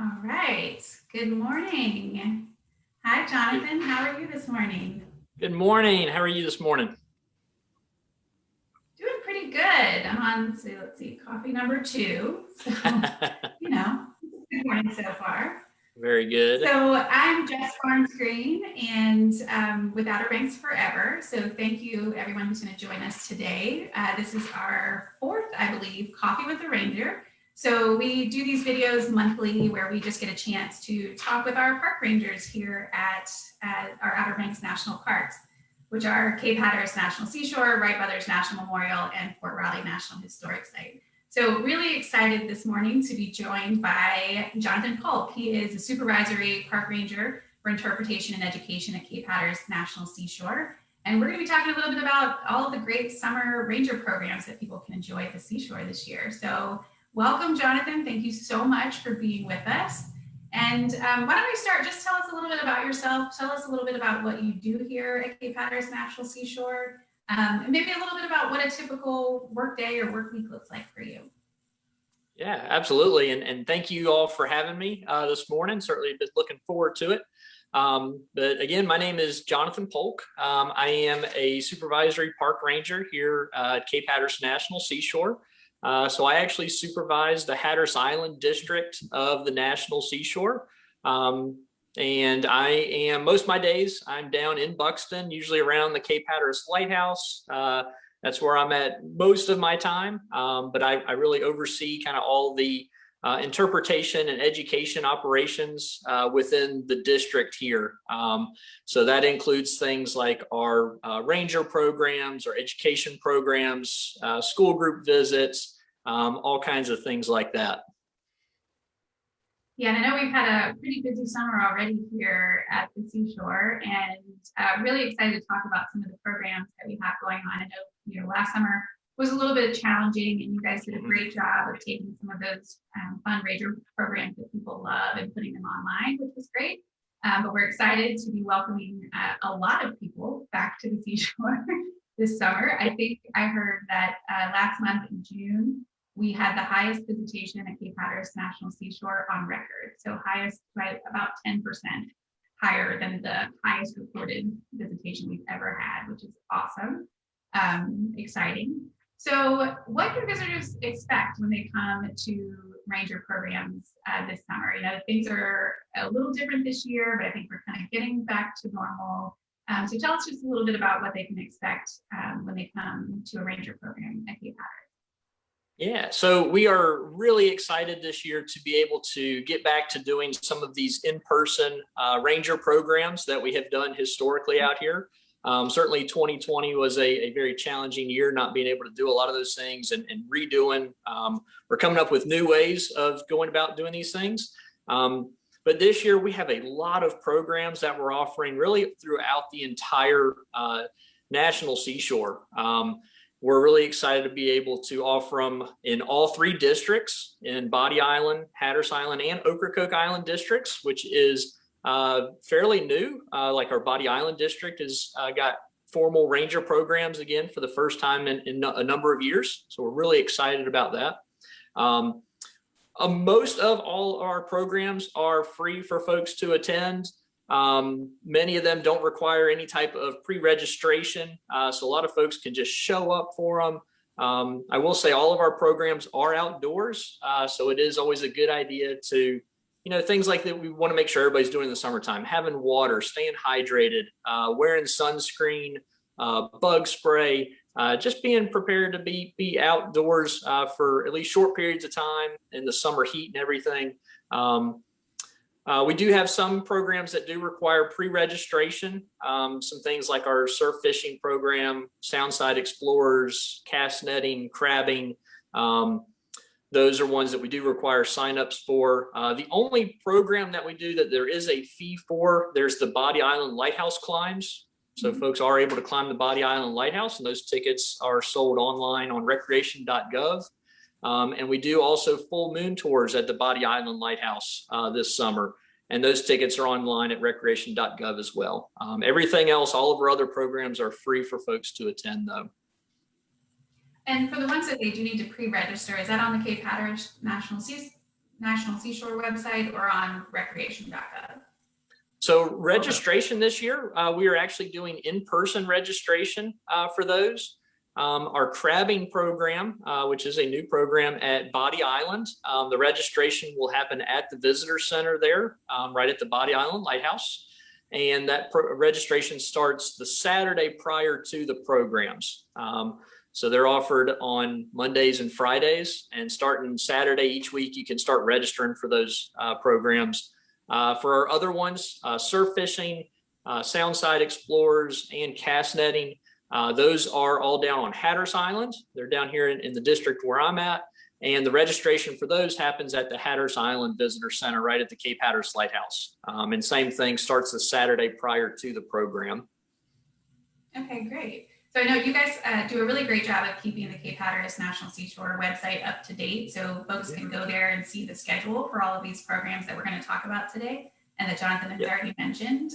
All right. Good morning. Hi, Jonathan. How are you this morning? Good morning. How are you this morning? Doing pretty good. I'm on, let's see, coffee number 2. So, good morning so far. Very good. So I'm Jess Farnscreen and with Outer Banks Forever. So thank you everyone who's going to join us today. This is our 4th, I believe, Coffee with the Ranger. So we do these videos monthly where we just get a chance to talk with our park rangers here at our Outer Banks National Parks, which are Cape Hatteras National Seashore, Wright Brothers National Memorial, and Fort Raleigh National Historic Site. So really excited this morning to be joined by Jonathan Polk. He is a Supervisory Park Ranger for Interpretation and Education at Cape Hatteras National Seashore. And we're going to be talking a little bit about all of the great summer ranger programs that people can enjoy at the seashore this year. So welcome, Jonathan. Thank you so much for being with us. And why don't we start? Just tell us a little bit about yourself. Tell us a little bit about what you do here at Cape Hatteras National Seashore. And maybe a little bit about what a typical work day or work week looks like for you. Yeah, absolutely. And thank you all for having me this morning. Certainly been looking forward to it. But again, my name is Jonathan Polk. I am a Supervisory Park Ranger here at Cape Hatteras National Seashore. So I actually supervise the Hatteras Island district of the National Seashore. And I am, most of my days, I'm down in Buxton, usually around the Cape Hatteras Lighthouse. That's where I'm at most of my time. But I really oversee kind of all the interpretation and education operations within the district here. So that includes things like our ranger programs, our education programs, school group visits, all kinds of things like that. Yeah, and I know we've had a pretty busy summer already here at the seashore, and really excited to talk about some of the programs that we have going on. I know, last summer was a little bit challenging, and you guys did a great job of taking some of those fun ranger programs that people love and putting them online, which was great. But we're excited to be welcoming a lot of people back to the seashore this summer. I think I heard that last month in June, we had the highest visitation at Cape Hatteras National Seashore on record. So highest by about 10% higher than the highest reported visitation we've ever had, which is awesome, exciting. So what can visitors expect when they come to ranger programs this summer? Things are a little different this year, but I think we're kind of getting back to normal. So tell us just a little bit about what they can expect when they come to a ranger program at Cape Hatteras. Yeah, so we are really excited this year to be able to get back to doing some of these in-person ranger programs that we have done historically out here. Certainly 2020 was a very challenging year, not being able to do a lot of those things and redoing. We're coming up with new ways of going about doing these things. But this year we have a lot of programs that we're offering really throughout the entire National Seashore. We're really excited to be able to offer them in all 3 districts, in Body Island, Hatteras Island, and Ocracoke Island districts, which is fairly new. Like our Body Island district has got formal ranger programs again for the first time in a number of years. So we're really excited about that. Most of all our programs are free for folks to attend. Many of them don't require any type of pre-registration, so a lot of folks can just show up for them. I will say all of our programs are outdoors, so it is always a good idea to, things like that we want to make sure everybody's doing in the summertime, having water, staying hydrated, wearing sunscreen, bug spray, just being prepared to be outdoors for at least short periods of time in the summer heat and everything. We do have some programs that do require pre-registration, some things like our surf fishing program, Soundside Explorers, cast netting, crabbing. Those are ones that we do require signups for. The only program that we do that there is a fee for, there's the Body Island Lighthouse climbs. So folks are able to climb the Body Island Lighthouse, and those tickets are sold online on recreation.gov. And we do also full moon tours at the Body Island Lighthouse this summer. And those tickets are online at recreation.gov as well. Everything else, all of our other programs are free for folks to attend though. And for the ones that they do need to pre-register, is that on the Cape Hatteras National National Seashore website or on recreation.gov? So registration this year, we are actually doing in-person registration for those. Our crabbing program, which is a new program at Body Island, the registration will happen at the visitor center there, right at the Body Island Lighthouse. And that registration starts the Saturday prior to the programs. So they're offered on Mondays and Fridays, and starting Saturday each week, you can start registering for those programs. For our other ones, surf fishing, soundside explorers, and cast netting, those are all down on Hatteras Island. They're down here in the district where I'm at, and the registration for those happens at the Hatteras Island Visitor Center right at the Cape Hatteras Lighthouse. And same thing, starts the Saturday prior to the program. Okay, great. So I know you guys do a really great job of keeping the Cape Hatteras National Seashore website up to date, so folks can go there and see the schedule for all of these programs that we're going to talk about today and that Jonathan has already mentioned.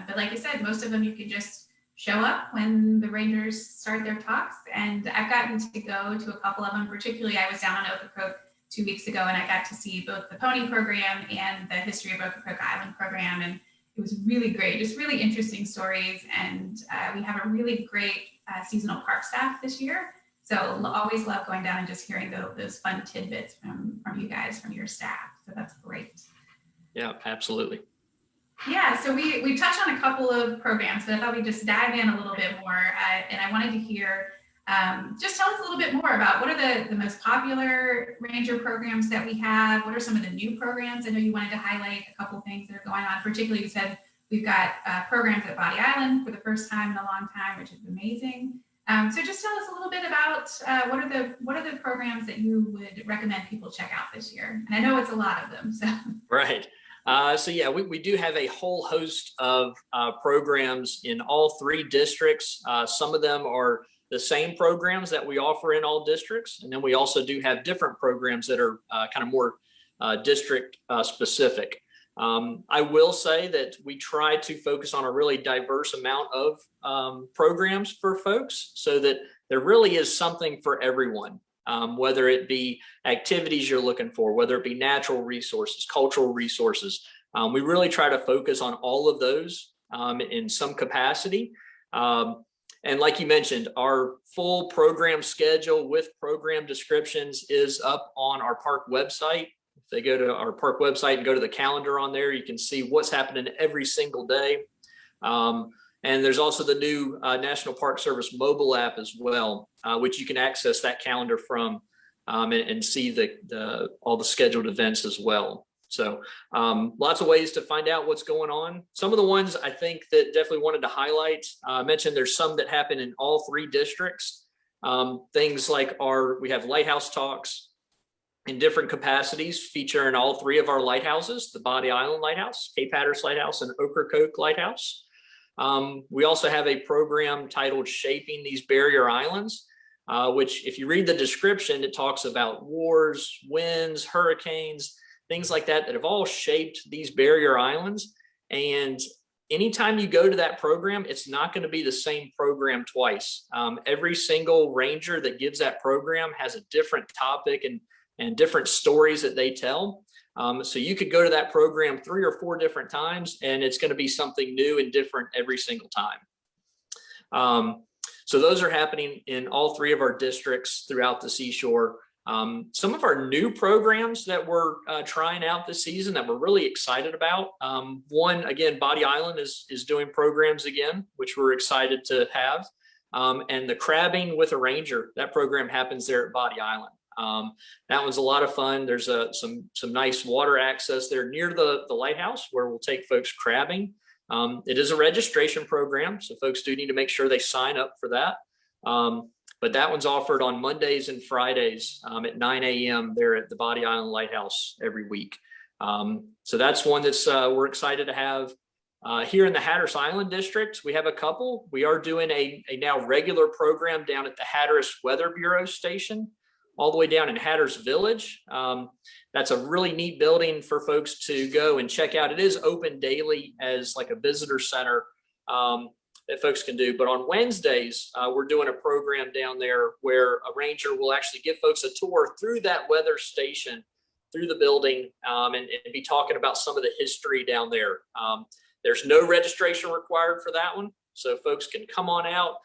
But like I said, most of them you can just show up when the Rangers start their talks, and I've gotten to go to a couple of them. Particularly, I was down on Ocracoke 2 weeks ago, and I got to see both the pony program and the History of Ocracoke Island program, and it was really great, just really interesting stories. And we have a really great seasonal park staff this year. So always love going down and just hearing those fun tidbits from you guys, from your staff. So that's great. Yeah, absolutely. Yeah, so we touched on a couple of programs, but I thought we'd just dive in a little bit more. And I wanted to hear, just tell us a little bit more about what are the most popular Ranger programs that we have? What are some of the new programs? I know you wanted to highlight a couple of things that are going on. Particularly, you said we've got programs at Body Island for the first time in a long time, which is amazing. So just tell us a little bit about what are the programs that you would recommend people check out this year? And I know it's a lot of them. So Right. So yeah, we do have a whole host of programs in all three districts. Some of them are the same programs that we offer in all districts. And then we also do have different programs that are kind of more district specific. I will say that we try to focus on a really diverse amount of programs for folks so that there really is something for everyone. Whether it be activities you're looking for, whether it be natural resources, cultural resources. We really try to focus on all of those in some capacity. And like you mentioned, our full program schedule with program descriptions is up on our park website. If they go to our park website and go to the calendar on there, you can see what's happening every single day. And there's also the new National Park Service mobile app as well, which you can access that calendar from and see all the scheduled events as well. So lots of ways to find out what's going on. Some of the ones I think that definitely wanted to highlight, I mentioned there's some that happen in all three districts. Things like we have lighthouse talks in different capacities featuring all three of our lighthouses, the Body Island Lighthouse, Cape Hatteras Lighthouse, and Ocracoke Lighthouse. We also have a program titled Shaping These Barrier Islands, which if you read the description, it talks about wars, winds, hurricanes, things like that have all shaped these barrier islands. And anytime you go to that program, it's not going to be the same program twice. Every single ranger that gives that program has a different topic and different stories that they tell. So you could go to that program 3 or 4 different times, and it's going to be something new and different every single time. So those are happening in all 3 of our districts throughout the seashore. Some of our new programs that we're trying out this season that we're really excited about. One, again, Body Island is doing programs again, which we're excited to have. And the Crabbing with a Ranger, that program happens there at Body Island. That one's a lot of fun. There's some nice water access there near the lighthouse where we'll take folks crabbing. It is a registration program, so folks do need to make sure they sign up for that. But that one's offered on Mondays and Fridays at 9 a.m. there at the Body Island Lighthouse every week. So that's one that's we're excited to have. Here in the Hatteras Island District, we have a couple. We are doing a now regular program down at the Hatteras Weather Bureau station, all the way down in Hatteras Village. That's a really neat building for folks to go and check out. It is open daily as like a visitor center that folks can do. But on Wednesdays, we're doing a program down there where a ranger will actually give folks a tour through that weather station through the building and be talking about some of the history down there. There's no registration required for that one, so folks can come on out,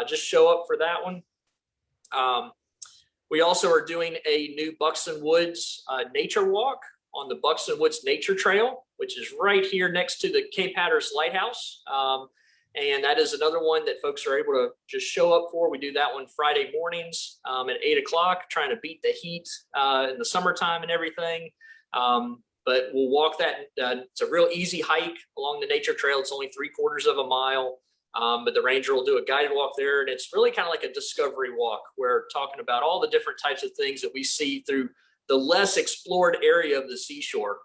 just show up for that one. We also are doing a new Buxton Woods nature walk on the Buxton Woods Nature Trail, which is right here next to the Cape Hatteras Lighthouse. And that is another one that folks are able to just show up for. We do that one Friday mornings at 8 o'clock, trying to beat the heat in the summertime and everything. But we'll walk that. It's a real easy hike along the nature trail. It's only 3/4 of a mile. But the ranger will do a guided walk there. And it's really kind of like a discovery walk. We're talking about all the different types of things that we see through the less explored area of the seashore,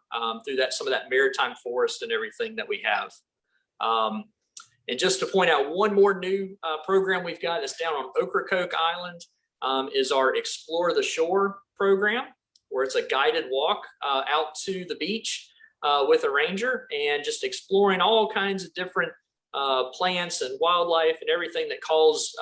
through some of that maritime forest and everything that we have. And just to point out one more new program we've got that's down on Ocracoke Island is our Explore the Shore program, where it's a guided walk out to the beach with a ranger and just exploring all kinds of different plants and wildlife and everything that calls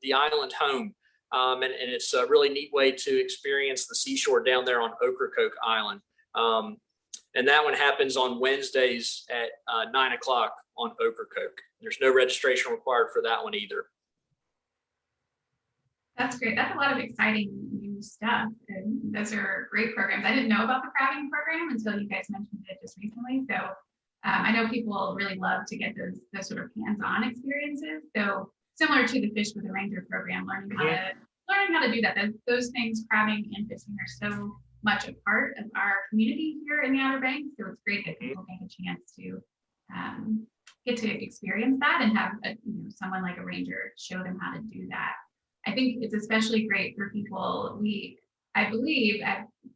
the island home. And it's a really neat way to experience the seashore down there on Ocracoke Island. And that one happens on Wednesdays at 9 o'clock on Ocracoke. There's no registration required for that one either. That's great. That's a lot of exciting new stuff. And those are great programs. I didn't know about the crabbing program until you guys mentioned it just recently. So I know people really love to get those sort of hands-on experiences. So similar to the Fish with a Ranger program, learning how to do that. Those things, crabbing and fishing, are so much a part of our community here in the Outer Banks. So it's great that people get a chance to get to experience that and have someone like a ranger show them how to do that. I think it's especially great for people. I believe,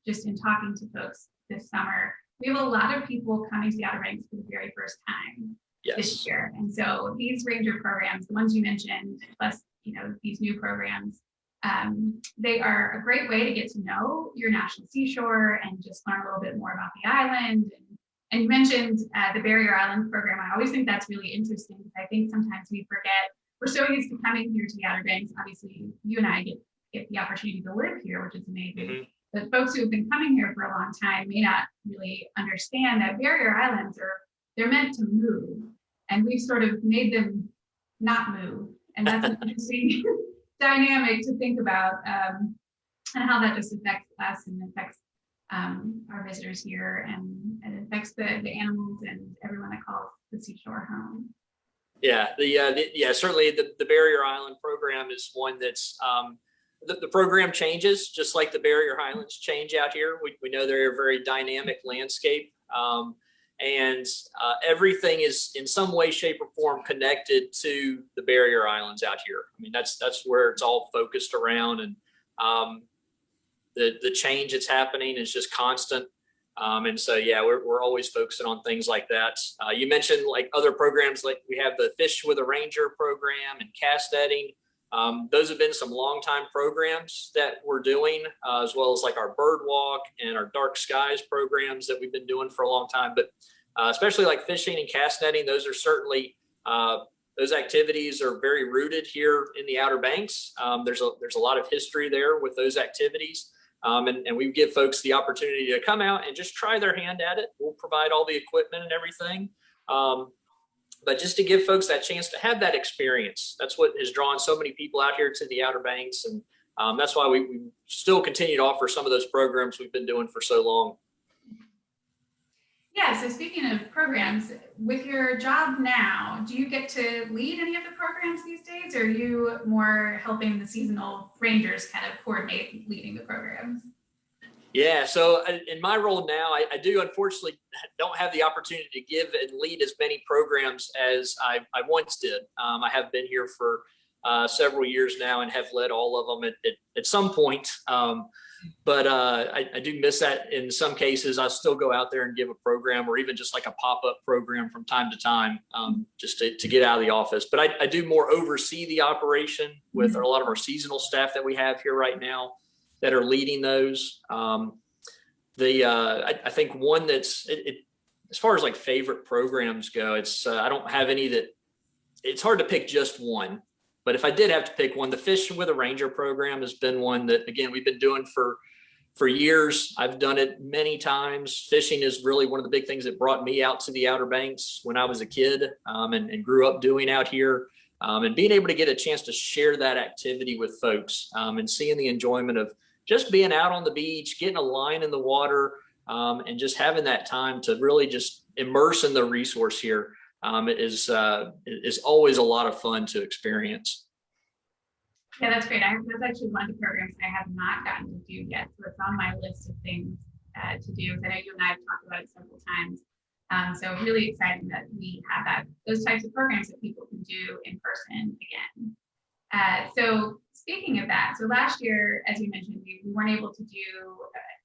just in talking to folks this summer, we have a lot of people coming to the Outer Banks for the very first time this year. And so these ranger programs, the ones you mentioned, plus these new programs, they are a great way to get to know your national seashore and just learn a little bit more about the island. And you mentioned the Barrier Island program. I always think that's really interesting because I think sometimes we forget, we're so used to coming here to the Outer Banks. Obviously, you and I get the opportunity to live here, which is amazing. But folks who have been coming here for a long time may not really understand that barrier islands they're meant to move, and we've sort of made them not move. And that's an interesting dynamic to think about, and how that just affects us and affects our visitors here, and it affects the animals and everyone that calls the seashore home. Yeah, certainly the Barrier Island program is one that's the program changes just like the Barrier Highlands change out here. We know they're a very dynamic landscape, and everything is in some way, shape, or form connected to the Barrier Islands out here. I mean, that's where it's all focused around, and the change that's happening is just constant. And so, we're always focusing on things like that. You mentioned like other programs, like we have the Fish with a Ranger program and cast netting. Those have been some long-time programs that we're doing, as well as like our bird walk and our dark skies programs that we've been doing for a long time. But especially like fishing and cast netting, those are certainly those activities are very rooted here in the Outer Banks. There's a lot of history there with those activities. And we give folks the opportunity to come out and just try their hand at it. We'll provide all the equipment and everything. But just to give folks that chance to have that experience, that's what has drawn so many people out here to the Outer Banks. And that's why we still continue to offer some of those programs we've been doing for so long. Yeah, so speaking of programs, with your job now, do you get to lead any of the programs these days, or are you more helping the seasonal rangers kind of coordinate leading the programs? Yeah, so in my role now, I do unfortunately don't have the opportunity to give and lead as many programs as I once did. I have been here for several years now and have led all of them at some point. But I do miss that in some cases. I still go out there and give a program, or even just like a pop-up program from time to time, just to get out of the office. But I do more oversee the operation with a lot of our seasonal staff that we have here right now that are leading those. I think one that's, as far as like favorite programs go, it's I don't have any that, it's hard to pick just one. But if I did have to pick one, the Fish with a Ranger program has been one that, again, we've been doing for For years, I've done it many times. Fishing is really one of the big things that brought me out to the Outer Banks when I was a kid, and grew up doing out here. And being able to get a chance to share that activity with folks, and seeing the enjoyment of just being out on the beach, getting a line in the water, and just having that time to really just immerse in the resource here, is always a lot of fun to experience. Yeah, that's great. That's actually one of the programs I have not gotten to do yet. So it's on my list of things to do. I know you and I have talked about it several times. So really exciting that we have those types of programs that people can do in person again. So speaking of that, so last year, as you mentioned, we weren't able to do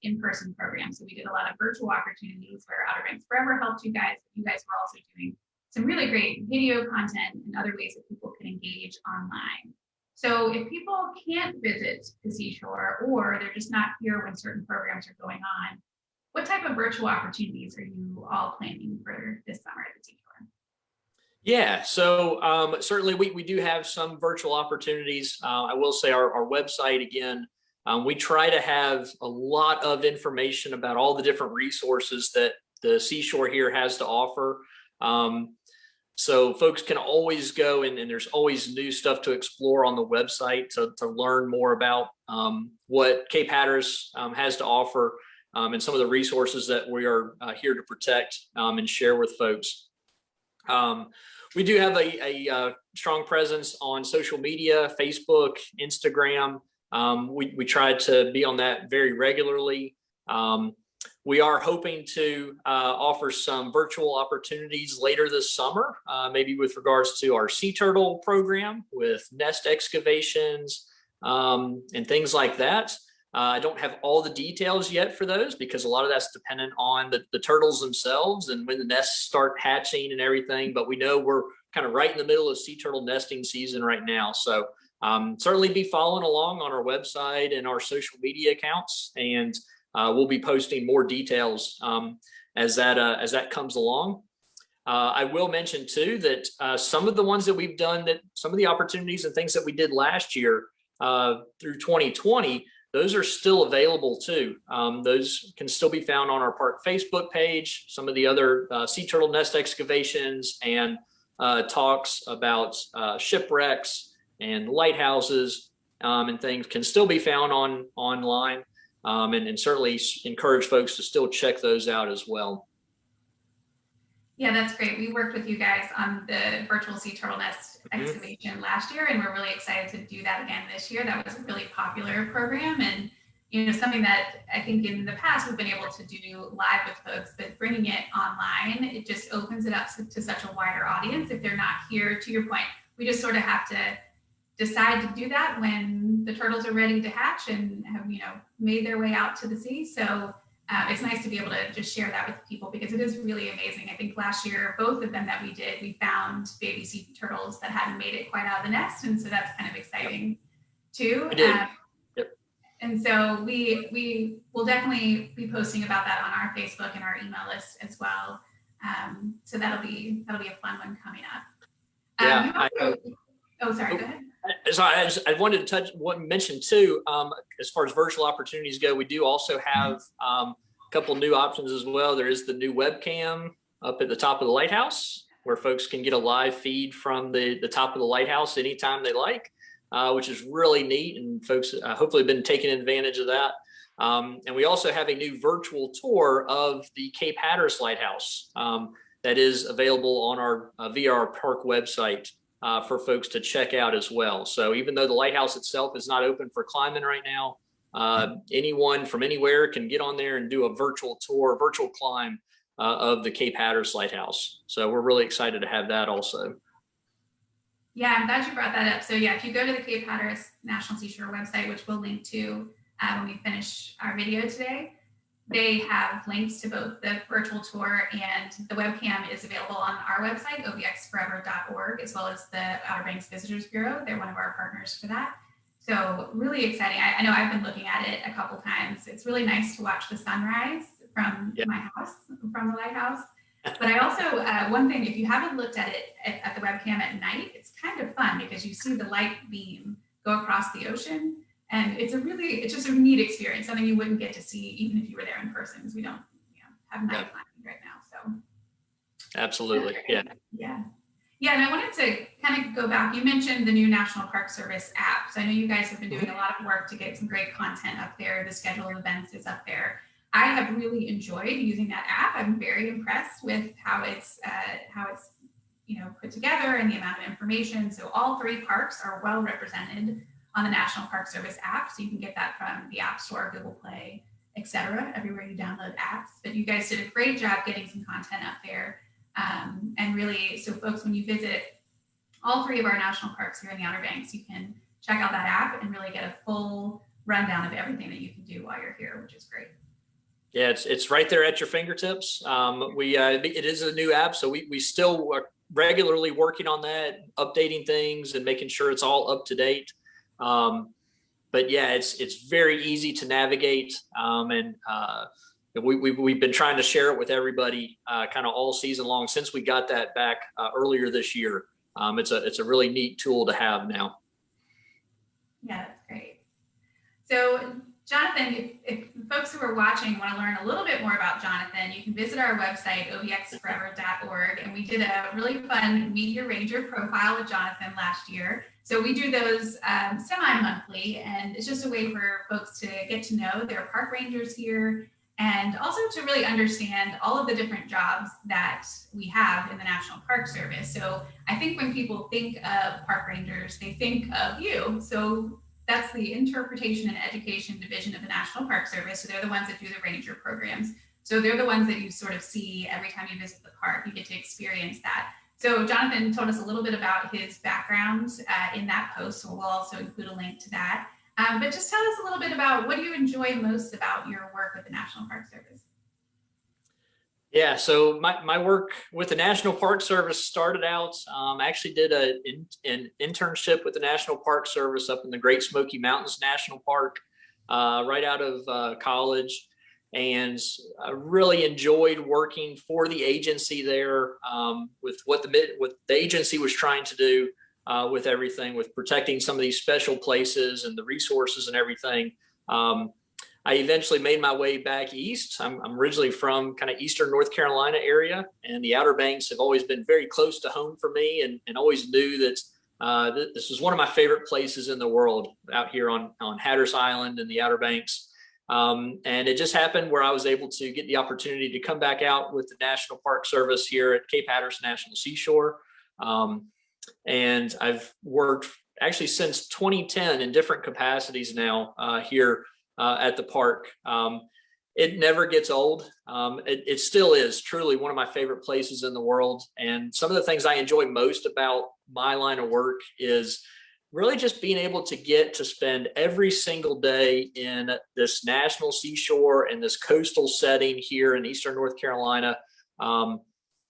in-person programs. So we did a lot of virtual opportunities where Outer Banks Forever helped you guys. You guys were also doing some really great video content and other ways that people can engage online. So if people can't visit the seashore, or they're just not here when certain programs are going on, what type of virtual opportunities are you all planning for this summer at the seashore? Yeah, so certainly we do have some virtual opportunities. I will say our website, again, we try to have a lot of information about all the different resources that the seashore here has to offer. So folks can always go, and there's always new stuff to explore on the website to learn more about what Cape Hatteras has to offer, and some of the resources that we are here to protect and share with folks. We do have a strong presence on social media, Facebook, Instagram. We try to be on that very regularly. We are hoping to offer some virtual opportunities later this summer, maybe with regards to our sea turtle program with nest excavations and things like that. I don't have all the details yet for those because a lot of that's dependent on the turtles themselves and when the nests start hatching and everything. But we know we're kind of right in the middle of sea turtle nesting season right now. So certainly be following along on our website and our social media accounts, and we'll be posting more details as that comes along. I will mention too that some of the ones that we've done, that some of the opportunities and things that we did last year through 2020, those are still available too. Those can still be found on our park Facebook page. Some of the other sea turtle nest excavations and talks about shipwrecks and lighthouses and things can still be found online. And certainly encourage folks to still check those out as well. Yeah, that's great. We worked with you guys on the virtual sea turtle nest excavation last year, and we're really excited to do that again this year. That was a really popular program, and something that I think in the past we've been able to do live with folks, but bringing it online, it just opens it up to such a wider audience. If they're not here, to your point, we just sort of have to decide to do that when the turtles are ready to hatch and have made their way out to the sea. So it's nice to be able to just share that with people because it is really amazing. I think last year, both of them that we did, we found baby sea turtles that hadn't made it quite out of the nest, and so that's kind of exciting too. And so we will definitely be posting about that on our Facebook and our email list as well. So that'll be a fun one coming up. Oh, sorry. Go ahead. So I wanted to mention too, as far as virtual opportunities go, we do also have a couple new options as well. There is the new webcam up at the top of the lighthouse where folks can get a live feed from the top of the lighthouse anytime they like, which is really neat. And folks hopefully have been taking advantage of that. And we also have a new virtual tour of the Cape Hatteras Lighthouse that is available on our via our park website. For folks to check out as well. So even though the lighthouse itself is not open for climbing right now, anyone from anywhere can get on there and do a virtual tour, virtual climb of the Cape Hatteras Lighthouse. So we're really excited to have that also. Yeah, I'm glad you brought that up. So yeah, if you go to the Cape Hatteras National Seashore website, which we'll link to when we finish our video today, they have links to both the virtual tour and the webcam is available on our website, obxforever.org, as well as the Outer Banks Visitors Bureau. They're one of our partners for that. So really exciting. I know I've been looking at it a couple times. It's really nice to watch the sunrise from my house, from the lighthouse. But I also, one thing, if you haven't looked at it at the webcam at night, it's kind of fun because you see the light beam go across the ocean. And it's just a neat experience, something you wouldn't get to see even if you were there in person, because we don't have night climbing right now. So absolutely. Yeah. Yeah, and I wanted to kind of go back. You mentioned the new National Park Service app. So I know you guys have been doing a lot of work to get some great content up there. The schedule of events is up there. I have really enjoyed using that app. I'm very impressed with how it's put together and the amount of information. So all 3 parks are well represented on the National Park Service app. So you can get that from the App Store, Google Play, etc., everywhere you download apps. But you guys did a great job getting some content up there. And really, so folks, when you visit all 3 of our national parks here in the Outer Banks, you can check out that app and really get a full rundown of everything that you can do while you're here, which is great. Yeah, it's right there at your fingertips. It is a new app, so we still are regularly working on that, updating things and making sure it's all up to date. But yeah, it's very easy to navigate, and we've been trying to share it with everybody kind of all season long since we got that back earlier this year. It's a really neat tool to have now. Yeah, that's great. So Jonathan, if folks who are watching want to learn a little bit more about Jonathan, you can visit our website, obxforever.org. And we did a really fun Meet Your Ranger profile with Jonathan last year. So we do those semi-monthly, and it's just a way for folks to get to know their park rangers here, and also to really understand all of the different jobs that we have in the National Park Service. So I think when people think of park rangers, they think of you. So that's the Interpretation and Education Division of the National Park Service. So they're the ones that do the ranger programs. So they're the ones that you sort of see every time you visit the park. You get to experience that. So Jonathan told us a little bit about his background in that post. So we'll also include a link to that. But just tell us a little bit about what do you enjoy most about your work with the National Park Service? Yeah, so my work with the National Park Service started out, I actually did an internship with the National Park Service up in the Great Smoky Mountains National Park right out of college. And I really enjoyed working for the agency there with what the agency was trying to do with everything, with protecting some of these special places and the resources and everything. I eventually made my way back east. I'm originally from kind of eastern North Carolina area, and the Outer Banks have always been very close to home for me, and always knew that this was one of my favorite places in the world out here on Hatteras Island in the Outer Banks. And it just happened where I was able to get the opportunity to come back out with the National Park Service here at Cape Hatteras National Seashore. And I've worked actually since 2010 in different capacities now here at the park. It never gets old. It still is truly one of my favorite places in the world. And some of the things I enjoy most about my line of work is really just being able to get to spend every single day in this national seashore and this coastal setting here in eastern North Carolina.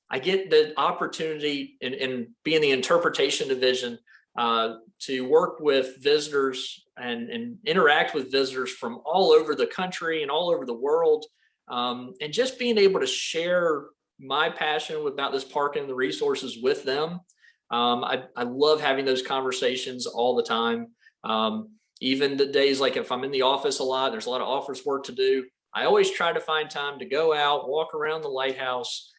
I get the opportunity in being the interpretation division to work with visitors and interact with visitors from all over the country and all over the world, and just being able to share my passion about this park and the resources with them. I love having those conversations all the time. Even the days like if I'm in the office a lot, there's a lot of office work to do. I always try to find time to go out, walk around the lighthouse,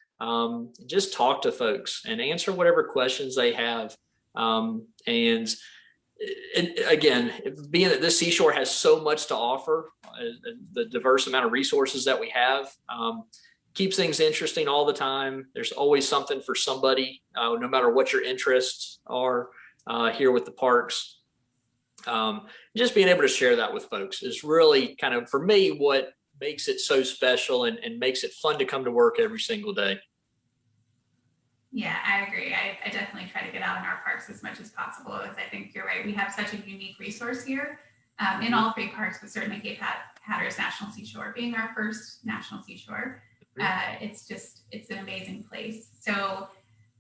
just talk to folks and answer whatever questions they have. And again, being that this seashore has so much to offer, the diverse amount of resources that we have, keeps things interesting all the time. There's always something for somebody, no matter what your interests are here with the parks. Just being able to share that with folks is really kind of, for me, what makes it so special and makes it fun to come to work every single day. Yeah, I agree. I definitely try to get out in our parks as much as possible, as I think you're right. We have such a unique resource here in all 3 parks, but certainly Cape Hatteras National Seashore being our first national seashore. It's an amazing place. So,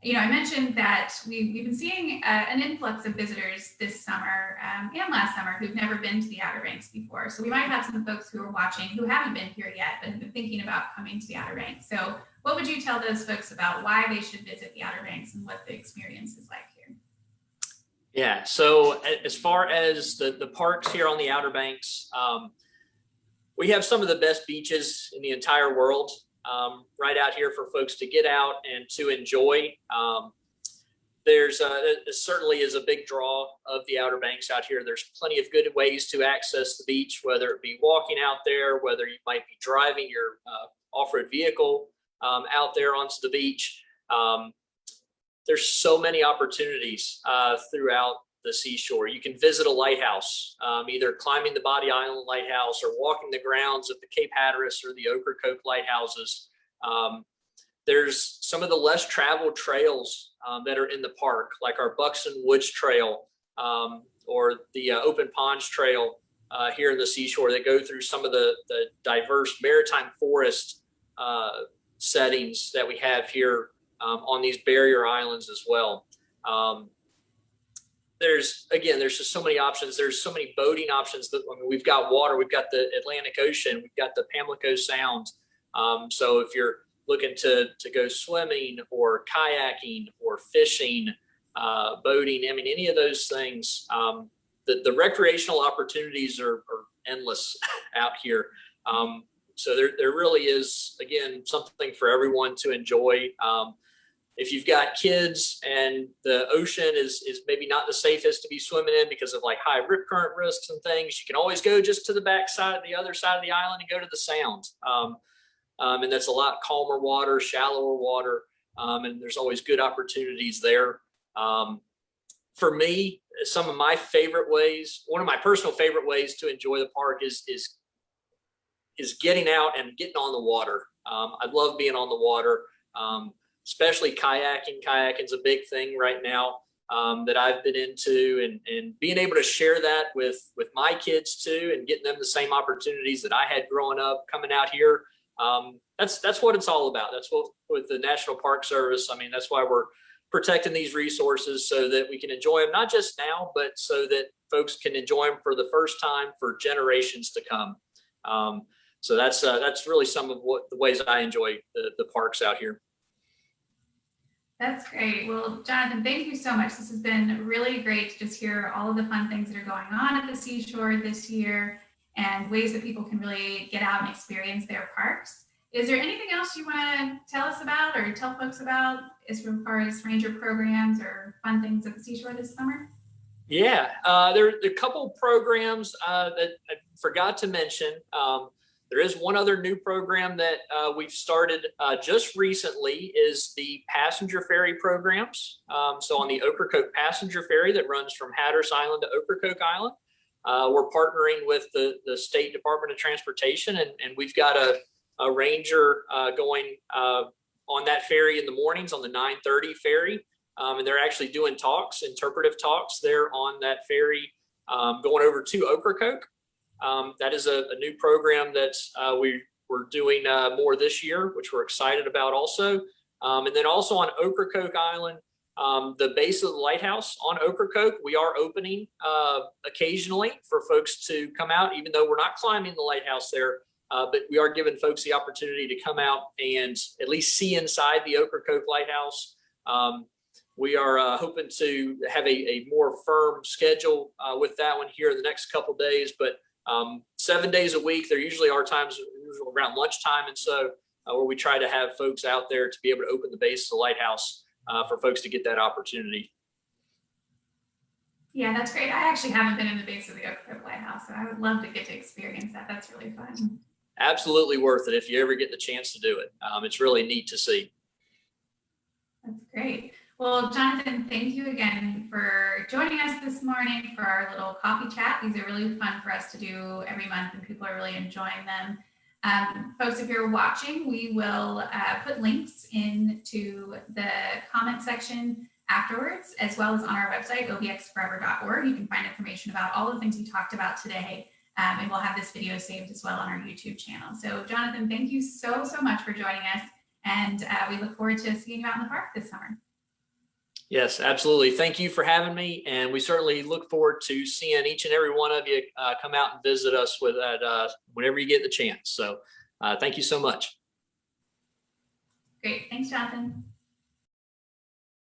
I mentioned that we've been seeing an influx of visitors this summer and last summer who've never been to the Outer Banks before. So we might have some folks who are watching who haven't been here yet, but have been thinking about coming to the Outer Banks. So what would you tell those folks about why they should visit the Outer Banks and what the experience is like here? Yeah, so as far as the parks here on the Outer Banks, we have some of the best beaches in the entire world right out here for folks to get out and to enjoy. There's it certainly is a big draw of the Outer Banks out here. There's plenty of good ways to access the beach, whether it be walking out there, whether you might be driving your off-road vehicle out there onto the beach. There's so many opportunities throughout the seashore. You can visit a lighthouse, either climbing the Body Island Lighthouse or walking the grounds of the Cape Hatteras or the Ocracoke lighthouses. There's some of the less traveled trails that are in the park, like our Buxton Woods Trail or the Open Ponds Trail here in the seashore that go through some of the diverse maritime forest settings that we have here on these barrier islands as well. There's just so many options. There's so many boating options. I mean, we've got water, we've got the Atlantic Ocean, we've got the Pamlico Sound. So if you're looking to go swimming or kayaking or fishing, boating, I mean, any of those things, the recreational opportunities are endless out here. So there really is, again, something for everyone to enjoy. If you've got kids and the ocean is maybe not the safest to be swimming in because of like high rip current risks and things, you can always go just to the the other side of the island and go to the Sound. And that's a lot calmer water, shallower water, and there's always good opportunities there. For me, some of my favorite ways, one of my personal favorite ways to enjoy the park is getting out and getting on the water. I love being on the water. Especially kayaking. Kayaking's a big thing right now that I've been into, and being able to share that with my kids too, and getting them the same opportunities that I had growing up coming out here. That's what it's all about. That's what with the National Park Service. I mean, that's why we're protecting these resources so that we can enjoy them, not just now, but so that folks can enjoy them for the first time for generations to come. So that's really some of the ways I enjoy the parks out here. That's great. Well, Jonathan, thank you so much. This has been really great to just hear all of the fun things that are going on at the seashore this year and ways that people can really get out and experience their parks. Is there anything else you want to tell us about or tell folks about as far as ranger programs or fun things at the seashore this summer? Yeah, there are a couple programs that I forgot to mention. There is one other new program that we've started just recently is the passenger ferry programs. So on the Ocracoke passenger ferry that runs from Hatteras Island to Ocracoke Island, we're partnering with the State Department of Transportation, and we've got a ranger going on that ferry in the mornings on the 9:30 ferry. And they're actually doing interpretive talks there on that ferry going over to Ocracoke. That is a new program that we're doing more this year, which we're excited about also. And then also on Ocracoke Island, the base of the lighthouse on Ocracoke, we are opening occasionally for folks to come out, even though we're not climbing the lighthouse there. But we are giving folks the opportunity to come out and at least see inside the Ocracoke Lighthouse. We are hoping to have a more firm schedule with that one here in the next couple of days, but 7 days a week. There usually are times around lunchtime, and so where we try to have folks out there to be able to open the base of the lighthouse for folks to get that opportunity. Yeah, that's great. I actually haven't been in the base of the Ocracoke Lighthouse, so I would love to get to experience that. That's really fun. Absolutely worth it if you ever get the chance to do it. It's really neat to see. That's great. Well, Jonathan, thank you again for joining us this morning for our little coffee chat. These are really fun for us to do every month, and people are really enjoying them. Folks, if you're watching, we will put links into the comment section afterwards, as well as on our website, obxforever.org. You can find information about all the things we talked about today, and we'll have this video saved as well on our YouTube channel. So, Jonathan, thank you so much for joining us, and we look forward to seeing you out in the park this summer. Yes, absolutely. Thank you for having me. And we certainly look forward to seeing each and every one of you come out and visit us with that whenever you get the chance. So thank you so much. Great. Thanks, Jonathan.